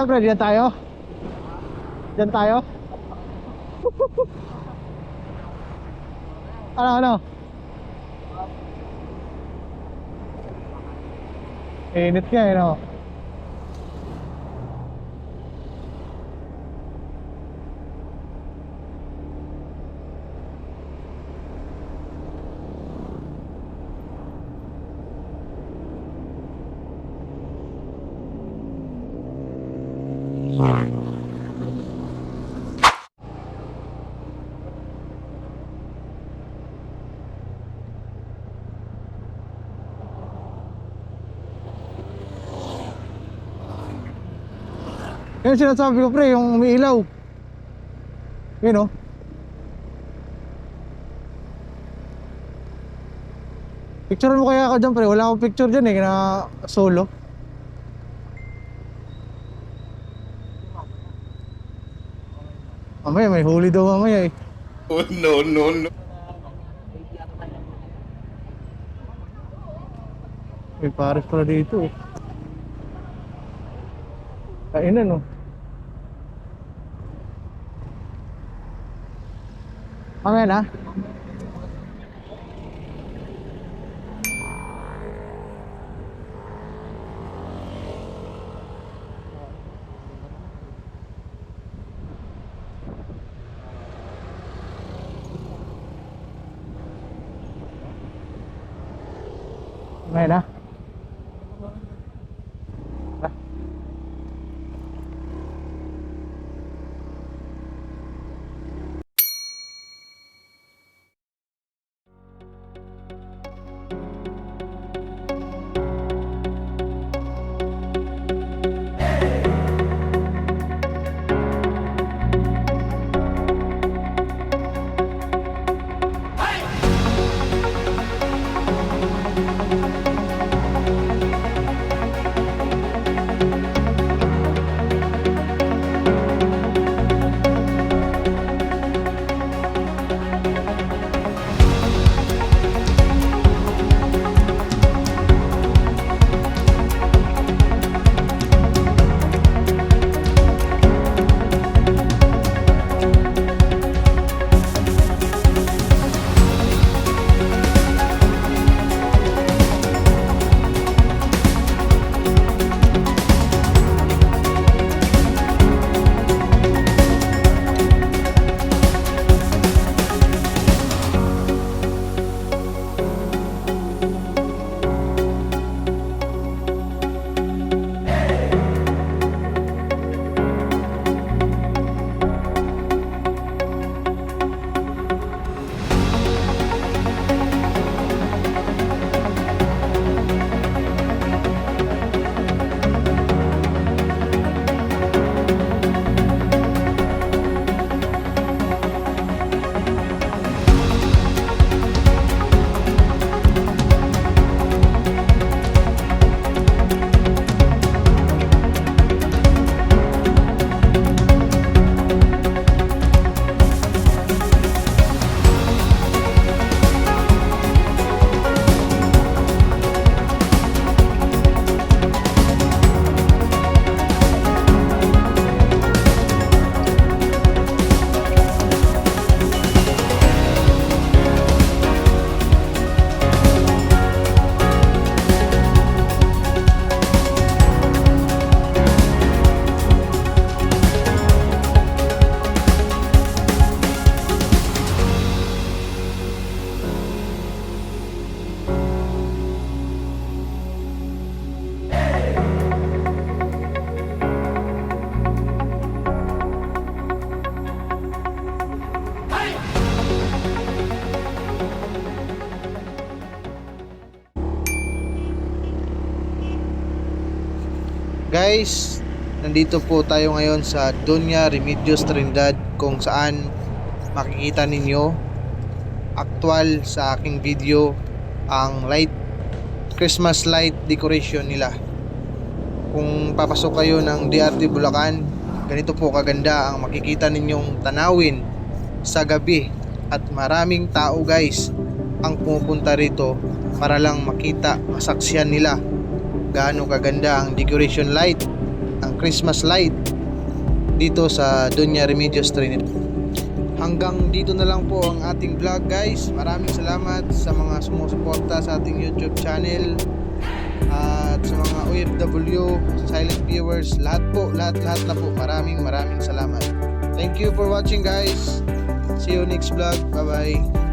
Ano pre, diyan tayo? Diyan tayo? Ano? Init nga eh, no? Yan sinasabi ko pre, yung umiilaw. Yun o. Picture mo kaya ako dyan pre, wala akong picture dyan eh, na solo. Mamaya may huli daw mamaya eh. Oh, no. May pares pala dito eh. Kainan oh. Mamaya na. Mamaya na. Guys, nandito po tayo ngayon sa Doña Remedios Trindad, kung saan makikita ninyo actual sa aking video ang Christmas light decoration nila. Kung papasok kayo ng DRT Bulacan, ganito po kaganda ang makikita ninyong tanawin sa gabi, at maraming tao guys ang pumupunta rito para lang makita, masaksiyan nila gaano kaganda ang decoration light, ang Christmas light dito sa Doña Remedios Trinidad. Hanggang dito na lang po ang ating vlog guys. Maraming salamat sa mga sumusuporta sa ating YouTube channel at sa mga OFW, silent viewers, lahat na po. Maraming salamat. Thank you for watching guys. See you next vlog. Bye bye.